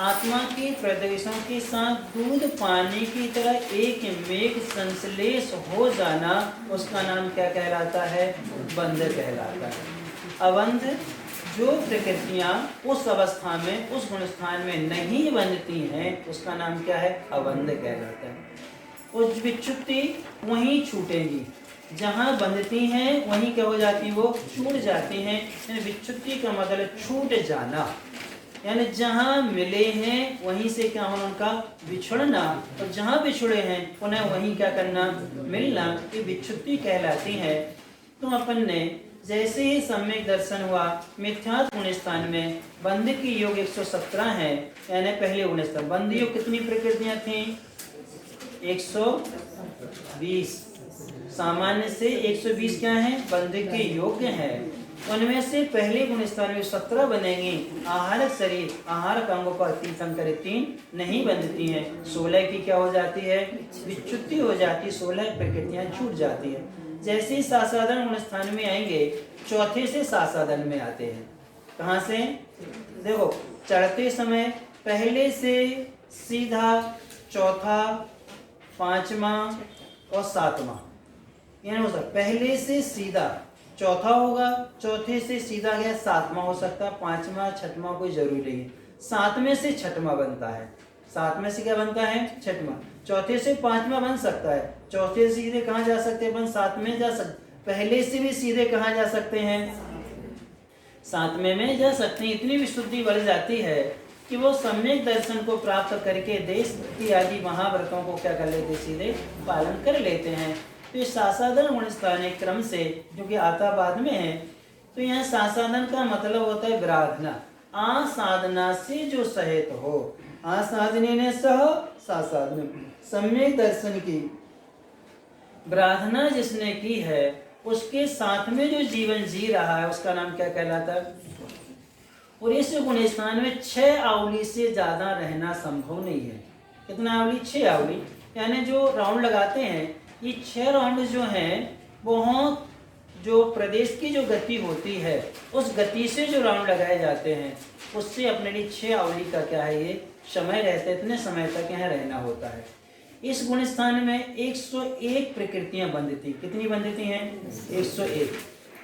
आत्मा के प्रदेशों के साथ दूध पानी की तरह एक मेघ संश्लेष हो जाना, उसका नाम क्या कहलाता है, बंध कहलाता है। अबंध जो प्रकृतियां उस अवस्था में, उस गुण स्थान में नहीं बनती हैं, उसका नाम क्या है, अबंध कहलाता है। उस विच्छुद्धि वहीं छूटेगी, जहाँ बंधती हैं वहीं क्या हो जाती है, वो छूट जाती हैं। यानी विच्छुद्धि का मतलब छूट जाना, यानी जहाँ मिले हैं वहीं से क्या होना, उनका बिछड़ना, और जहाँ बिछड़े हैं उन्हें वहीं क्या करना, मिलना, ये विच्छुद्धि कहलाती है। तो अपन ने जैसे ही सम्यक दर्शन हुआ, मिथ्या गुण स्थान में बंध की योग 117 है, यानी पहले गुण स्थान। बंध योग कितनी प्रकृतियां थी, 120। सामान्य से 120 क्या है, बंध के योग्य है। उनमें से पहले गुण स्थान में 17 बनेंगी। आहारक शरीर, आहार अंगों का तीर्थंकर 3 नहीं बंधती हैं। 16 की क्या हो जाती है, विच्छुद्धि हो जाती, 16 प्रकृतियां छूट जाती है। जैसे ही सासाधन गुण स्थान में आएंगे, चौथे से सासाधन में आते हैं। कहाँ से, देखो चढ़ते समय पहले से सीधा चौथा, पांचवा और सातवां, यानी हो सकता पहले से सीधा चौथा होगा, चौथे से सीधा गया सातवां हो सकता है, पांचवा छठवां कोई जरूरी नहीं है। सातवें से छठवां बनता है, सातवें से क्या बनता है, छठवां। चौथे से पांचवा बन सकता है, चौथे से सीधे कहाँ जा सकते हैं अपन, सातवें जा सकते। पहले से भी सीधे कहाँ जा सकते हैं, सातवें में जा सकते हैं। इतनी विशुद्धि बढ़ जाती है कि वो सम्यक दर्शन को प्राप्त करके देश की आदि महाव्रतों को क्या कर लेते, सीधे पालन कर लेते हैं। तो इस सासाधन गुण स्थान क्रम से जो कि आता बाद में है, तो यहाँ सासाधन का मतलब होता है विराधना, आसाधना से जो सहित हो। आसाधने ने सह सासाधन, सम्यक दर्शन की विराधना जिसने की है, उसके साथ में जो जीवन जी रहा है, उसका नाम क्या कहलाता है, और इस गुण स्थान में 6 आवली से ज़्यादा रहना संभव नहीं है। कितना आवली? 6 आवली। यानी जो राउंड लगाते हैं, ये 6 राउंड जो हैं बहुत जो प्रदेश की जो गति होती है उस गति से जो राउंड लगाए जाते हैं उससे अपने लिए 6 आवली का क्या है ये समय रहता है, इतने समय तक यहाँ रहना होता है। इस गुण स्थान में 101 प्रकृतियां बंध थी। कितनी बंध थी हैं? 101।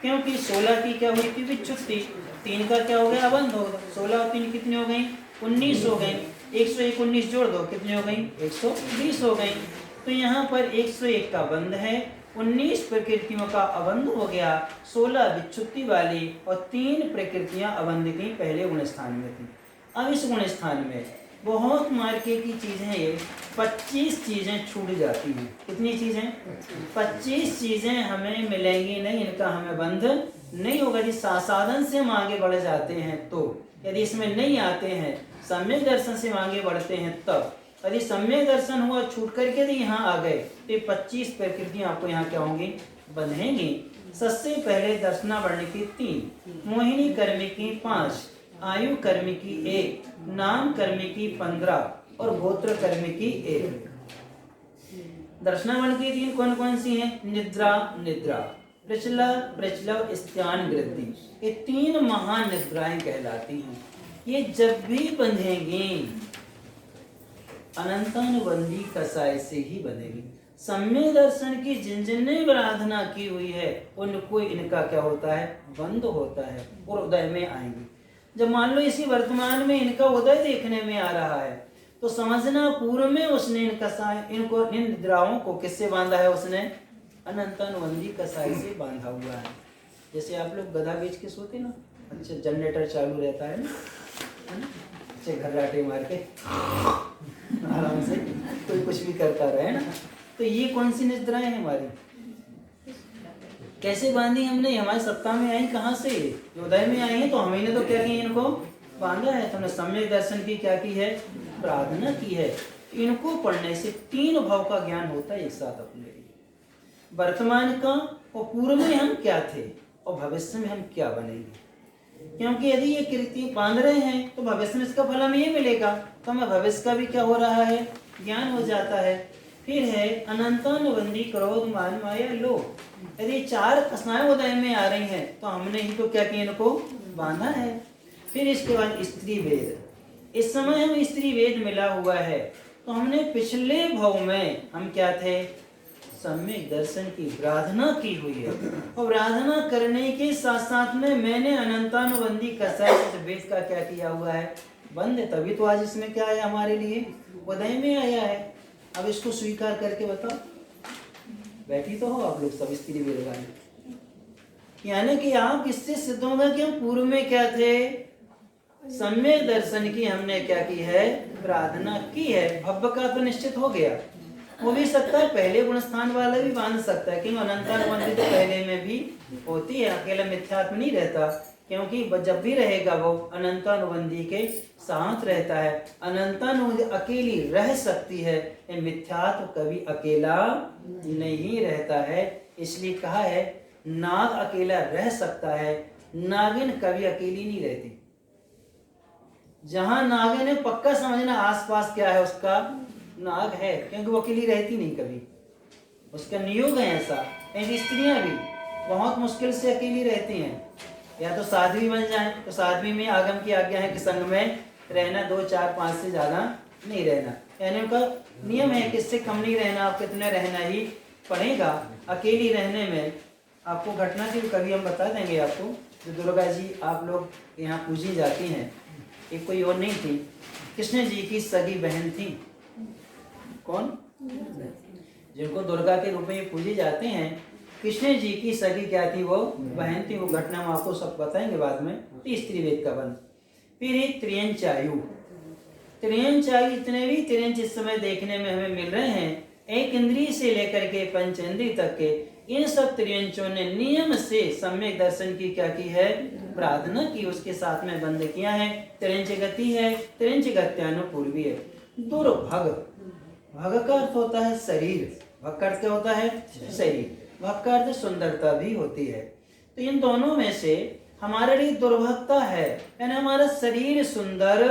क्योंकि 16 की क्या हुई थी? विच्युति। 3 का क्या हो गया? अबंध हो गया। 16 और 3 कितनी हो गई? 19 हो गई। 101 19 जोड़ दो, कितनी हो गई? 120 हो गई। तो यहाँ पर 101 का बंध है, 19 प्रकृतियों का अबंध हो गया, 16 विच्युति वाली और 3 प्रकृतियां अबंध की पहले गुण स्थान में थी। अब इस गुण स्थान में बहुत मार्के की चीजें हैं, ये 25 चीजें छूट जाती हैं। कितनी चीजें? 25 चीजें हमें मिलेंगी नहीं, इनका हमें बंध नहीं होगा। यदि साधन से हम आगे बढ़ जाते हैं तो, यदि इसमें नहीं आते हैं, सम्यक दर्शन से हम आगे बढ़ते हैं तब, यदि सम्यक दर्शन हुआ छूट करके यदि यहाँ आ गए तो 25 प्रकृतियां आपको यहाँ क्या होंगी? बंधेंगी। सबसे पहले दर्शना वर्ण की 3, मोहिनी कर्मी की 5, आयु कर्मी की 1, नाम कर्मी की 15 और गोत्र कर्मी की 1। दर्शना वर्ण की 3 कौन कौन सी हैं? निद्रा, निद्रा, प्रचला, प्रचलव, स्त्यान, वृद्धि। ये 3 महान निद्राएं कहलाती हैं। ये जब भी बंधेंगी अनंतानुबंधी कसाय से ही बनेगी। सम्यक दर्शन की जिन जिन ने आराधना की हुई है उनको इनका क्या होता है? बंध होता है और उदय में आएंगी। जब मान लो इसी वर्तमान में इनका उदय देखने में आ रहा है तो समझना पूर्व में उसने इन कसाय इनको इन निद्राओं को किससे बांधा है? उसने अनंतानुबंधी कसाई से बांधा हुआ है। जैसे आप लोग गधा बेच के सोते ना, अच्छा जनरेटर चालू रहता है ना, अच्छे घर्राटे मार के आराम से कोई कुछ भी करता रहे ना। तो ये कौन सी निद्राएं हैं हमारी? कैसे बांधी हमने? हमारे सत्ता में आई कहाँ से? उदय में आई है तो हमें ने तो क्या किया? इनको बांधा है। तो हमने सम्यक दर्शन की क्या की है? प्रार्थना की है। इनको पढ़ने से 3 भाव का ज्ञान होता है एक साथ अपने लिए, वर्तमान का और पूर्व में हम क्या थे और भविष्य में हम क्या बनेंगे। क्योंकि यदि ये कृति बांध रहे हैं तो भविष्य में इसका फल हमें ये मिलेगा, तो हमें भविष्य का भी क्या हो रहा है? ज्ञान हो जाता है। फिर है अनंतानुबंधी क्रोध, मान, माया, लोभ। यदि 4 कसाएं उदय में आ रही हैं तो हमने ही तो क्या किया? इनको बांधा है। फिर इसके बाद स्त्री वेद। इस समय हम स्त्री वेद मिला हुआ है तो हमने पिछले भाव में हम क्या थे? सम्यक दर्शन की प्रार्थना की हुई है और प्रार्थना करने के साथ साथ में मैंने अनंतानुबंधी कसाय वेद का क्या किया हुआ है? बंद है। तभी तो आज इसमें क्या आया? हमारे लिए उदय में आया है। अब इसको स्वीकार करके बताओ। बैठी तो हो आप लोग सब स्त्री वेद वाले, यानी कि आप इससे सिद्ध होगा कि हम पूर्व में क्या थे? सम्यक दर्शन की हमने क्या की है? प्रार्थना की है। भव्य का तो निश्चित हो गया, वो भी सकता है पहले गुण स्थान वाला भी बांध सकता है, क्योंकि अनंतानुबंधी तो पहले में भी होती है, अकेला मिथ्यात्म नहीं रहता। क्योंकि जब भी रहेगा वो अनंतानुबंधी के साथ रहता है। अनंतानुबंधी अकेली रह सकती है, मिथ्यात्व कभी अकेला नहीं रहता है। इसलिए कहा है नाग अकेला रह सकता है, नागिन कभी अकेली नहीं रहती। जहां नागिन है पक्का समझना आसपास क्या है? उसका नाग है, क्योंकि वो अकेली रहती नहीं कभी, उसका नियोग है ऐसा। ऐसी स्त्रियां भी बहुत मुश्किल से अकेली रहती हैं, या तो साध्वी बन जाए, तो साध्वी में आगम की आज्ञा है कि संग में रहना 2 4 5 से ज्यादा नहीं रहना, यानी उनका नियम है कि इससे कम नहीं रहना, आप कितने रहना ही पड़ेगा। अकेली रहने में आपको घटना थी, कभी हम बता देंगे आपको। जो दुर्गा जी आप लोग यहाँ पूजी जाती हैं, एक कोई और नहीं थी, कृष्ण जी की सगी बहन थी। कौन? जिनको दुर्गा के रूप में पूजी जाते हैं, कृष्ण जी की सगी क्या थी? वो बहन थी। वो घटना हम आपको सब बताएंगे बाद में। तो स्त्री वेद का बंध। फिर एक त्रियंचायु। त्रियंचायु इतने भी त्रियंच इस समय देखने में हमें मिल रहे हैं, एक इंद्रिय से लेकर के 5 इंद्रिय तक के। इन सब त्रियंचों ने नियम से सम्यक दर्शन की क्या की है? प्रार्थना की, उसके साथ में बंद किया है। त्रियंच गति है, त्रियंच गत्यानुपूर्वी है। दुर्भग, भग का अर्थ होता है शरीर, भग का अर्थ क्या होता है? शरीर। भग का अर्थ सुंदरता भी होती है। तो इन दोनों में से हमारे लिए दुर्भगता है, यानी हमारा शरीर सुंदर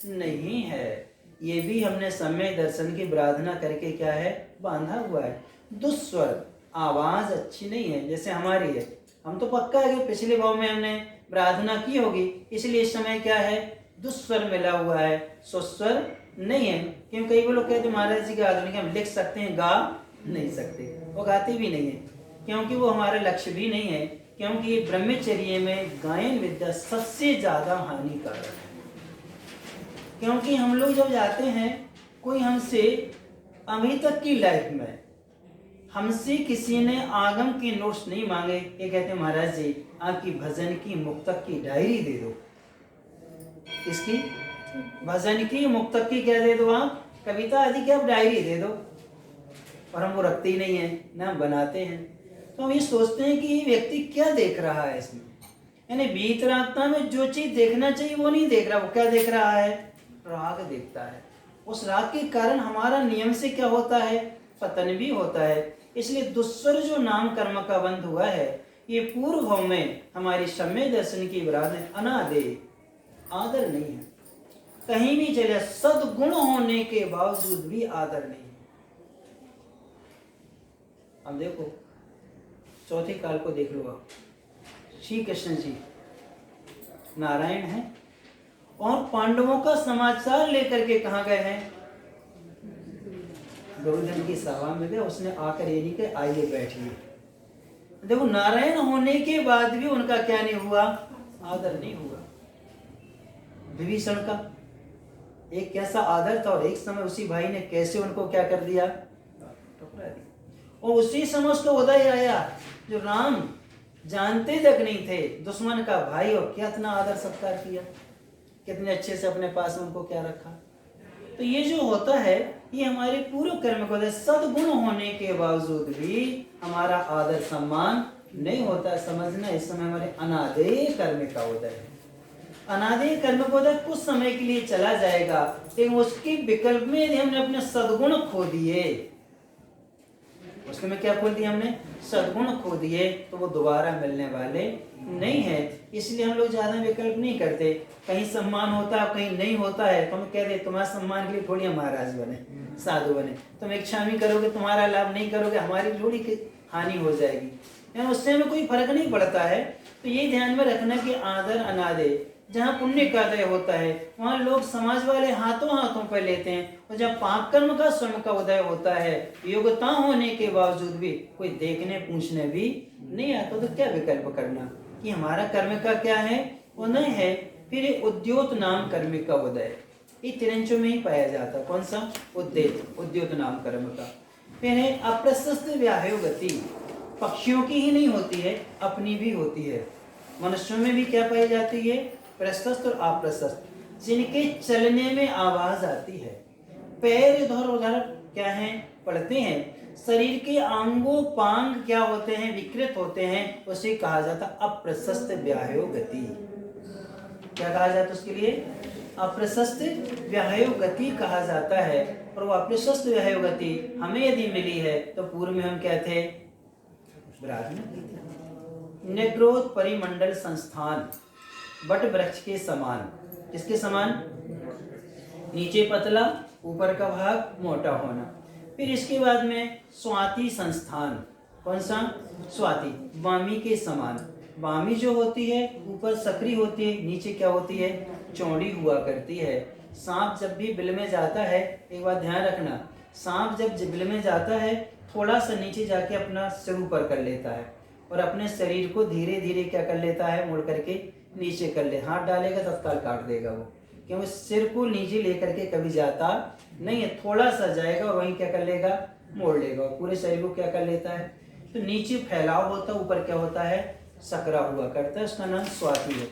नहीं है। ये भी हमने सम्यक दर्शन की प्रार्थना करके क्या है, बांधा हुआ है। दुस्वर, आवाज अच्छी नहीं है जैसे हमारी है। हम तो पक्का है कि पिछले भाव में हमने प्रार्थना की होगी, इसलिए इस समय क्या है, दुस्वर मिला हुआ है, सुस्वर नहीं है। क्योंकि कई लोग कहते हैं महाराज जी के आधुनिक हम लिख सकते हैं, गा नहीं सकते। वो गाते भी नहीं है, क्योंकि वो हमारा लक्ष्य भी नहीं है। क्योंकि ब्रह्मचर्य में गायन विद्या सबसे ज्यादा हानिकारक है। क्योंकि हम लोग जब जाते हैं, कोई हमसे अभी तक की लाइफ में हमसे किसी ने आगम के नोट्स नहीं मांगे, ये कहते हैं महाराज जी आपकी भजन की मुक्तक की डायरी दे दो। किसकी? भजन की मुक्तक की क्या दे दो आप, कविता आदि की आप डायरी दे दो। और हम वो रखते ही नहीं है ना, बनाते हैं। तो हम ये सोचते हैं कि ये व्यक्ति क्या देख रहा है इसमें, यानी भीतरात्मा में जो चीज देखना चाहिए वो नहीं देख रहा। वो क्या देख रहा है, राग देखता है। उस राग के कारण हमारा नियम से क्या होता है, पतन भी होता है। इसलिए दुस्वर जो नाम कर्म का बंध हुआ है, ये पूर्व भाव में हमारी सम्यक दर्शन की विराध है, अनादे आदर नहीं है। कहीं भी चले सदगुण होने के बावजूद भी आदर नहीं है। अब देखो चौथे काल को देख लो आप, श्री कृष्ण जी नारायण हैं और पांडवों का समाचार लेकर के कहाँ गए हैं, दुर्योधन की सभा में गए। उसने आकर ये नहीं कहा आइए बैठिए। देखो नारायण होने के बाद भी उनका क्या नहीं हुआ, आदर नहीं हुआ। विभीषण का एक कैसा आदर था, और एक समय उसी भाई ने कैसे उनको क्या कर दिया, ठुकरा दिया। और उसी समय उसका उदय आया जो राम जानते तक नहीं थे, दुश्मन का भाई, और क्या इतना आदर सत्कार किया, कितने अच्छे से अपने पास उनको क्या रखा। तो ये जो होता है ये हमारे पूर्व कर्म को, सद्गुण होने के बावजूद भी हमारा आदर सम्मान नहीं होता। समझना इस समय हमारे अनादेय कर्म का उदय है। अनादेय कर्म का उदय कुछ समय के लिए चला जाएगा, लेकिन उसके विकल्प में यदि हमने अपने सद्गुण खो दिए, उसमें क्या खो दिया हमने, सद्गुण खो दिए, तो वो दोबारा मिलने वाले नहीं है। इसलिए हम लोग ज्यादा विकल्प नहीं करते। कहीं सम्मान होता है कहीं नहीं होता है, तो हम कह दे तुम्हारे सम्मान के लिए थोड़ी हम महाराज बने, साधु बने। तुम इच्छा भी करोगे, तुम्हारा लाभ नहीं करोगे, हमारी थोड़ी हानि हो जाएगी, यानी उससे हमें कोई फर्क नहीं पड़ता है। तो ये ध्यान में रखना कि आदर अनादर, जहाँ पुण्य का उदय होता है वहाँ लोग समाज वाले हाथों हाथों पर लेते हैं, और जब पाप कर्म का स्वयं का उदय होता है, योग्यता होने के बावजूद भी कोई देखने पूछने भी नहीं आता, तो क्या विकल्प करना कि हमारा कर्म का क्या है, वो नहीं है। फिर उद्योत नाम कर्म का उदय, ये तिरंचों में ही पाया जाता है। कौन सा, उद्योत नाम कर्म का। फिर है अप्रशस्त व्याहयो गति, पक्षियों की ही नहीं होती है, अपनी भी होती है। मनुष्यों में भी क्या पाई जाती है, प्रशस्त और अप्रशस्त, जिनके चलने में आवाज आती है, पैर इधर उधर क्या है पड़ते हैं, शरीर के अंगों पांग क्या होते हैं, विकृत होते हैं, उसे कहा जाता अप्रशस्त व्याहयो गति। क्या कहा जाता उसके लिए, अप्रशस्त व्याहयो गति कहा जाता है। और वो अप्रशस्त व्याहयो गति हमें यदि मिली है तो पूर्व में हम क्या थे, नेत्रोत परिमंडल संस्थान, बट वृक्ष के समान। किसके समान, नीचे पतला ऊपर का भाग मोटा होना। फिर इसके बाद में स्वाति संस्थान, कौन सा, स्वाति, वामी के समान। वामी जो होती है ऊपर सकरी होती है, नीचे क्या होती है, चौड़ी हुआ करती है। सांप जब भी बिल में जाता है, एक बात ध्यान रखना, सांप जब बिल में जाता है थोड़ा सा नीचे जाके अपना सिर ऊपर कर लेता है, और अपने शरीर को धीरे धीरे क्या कर लेता है, मुड़ करके नीचे कर ले, हाथ डालेगा तत्काल काट देगा वो, क्योंकि सिर को नीचे लेकर के कभी जाता नहीं है, थोड़ा सा जाएगा और वहीं क्या कर लेगा, मोड़ लेगा, पूरे शरीर को क्या कर लेता है। तो नीचे फैलाव होता है, ऊपर क्या होता है, सकरा हुआ करता है, उसका नाम स्वाति है।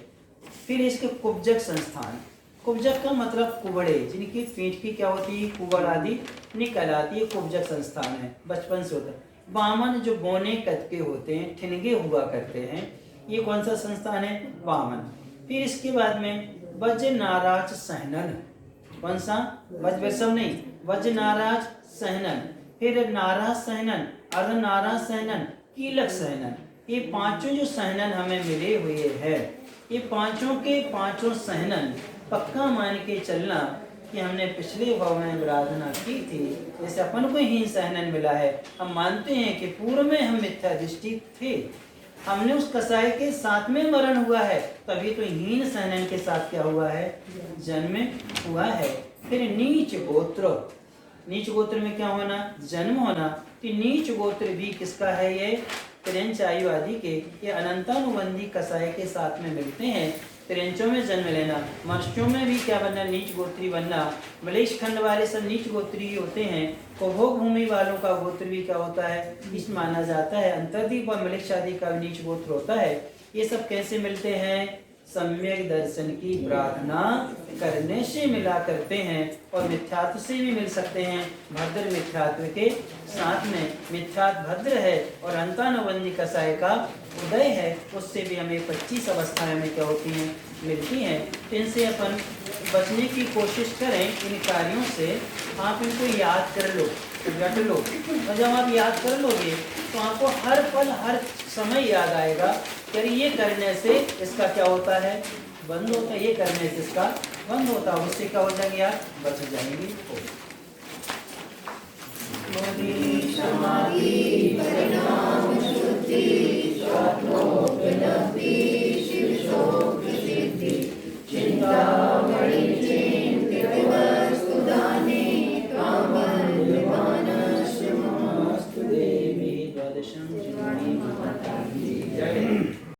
फिर इसके कुब्जक संस्थान, कुब्जक का मतलब कुबड़े, जिनकी पीठ की क्या होती है, कुबड़ आदि निकल आती है, कुब्जक संस्थान है, बचपन से होता है। वामन जो बोने कद के होते हैं, ठिनगे हुआ करते हैं, ये कौन सा संस्थान है, वामन। फिर इसके बाद में वज नाराज सहनन, कौन सा, वज वैसव नहीं, वज नाराज सहनन, फिर नाराज सहनन, अर्ध नाराज सहनन, कीलक सहनन। ये पांचों जो सहनन हमें मिले हुए हैं, ये पांचों के पांचों सहनन पक्का मान के चलना कि हमने पिछले भाव में आराधना की थी, जैसे अपन को हीन सहनन मिला है, हम मानते हैं कि पूर्व में हम मिथ्याधिष्ठित थे, हमने उस कसाई के साथ में मरण हुआ है, तभी तो हीन सहनन के साथ क्या हुआ है, जन्म हुआ है। फिर नीच गोत्र, नीच गोत्र में क्या होना, जन्म होना। तो नीच गोत्र भी किसका है, ये तिरंच आयु आदि के, ये अनंतानुबंधी कसाई के साथ में मिलते हैं। तिरंचों में जन्म लेना, मनुष्यों में भी क्या बनना, नीच गोत्री बनना। मलेश खंड वाले सब नीच गोत्री ही होते हैं। उपभोग भूमि वालों का गोत्र भी क्या होता है, इस माना जाता है। अंतर्दीप और मलेश आदि का नीच गोत्र होता है। ये सब कैसे मिलते हैं, सम्यक दर्शन की प्रार्थना करने से मिला करते हैं, और मिथ्यात्व से भी मिल सकते हैं। भद्र मिथ्यात्व के साथ में, मिथ्यात्व भद्र है और अंतानुबंधी कसाय का उदय है, उससे भी हमें 25 अवस्थाएं में क्या होती हैं, मिलती हैं। तो इनसे अपन बचने की कोशिश करें, इन कार्यों से। आप इनको याद कर लो, रट लो, और जब आप याद कर लोगे तो आपको हर पल हर समय याद आएगा कि ये करने से इसका क्या होता है, बंद होता है, ये करने से इसका बंद होता है, उससे क्या हो जाएंगे, आप बच जाएंगे। समाधि परिणाम शुद्धि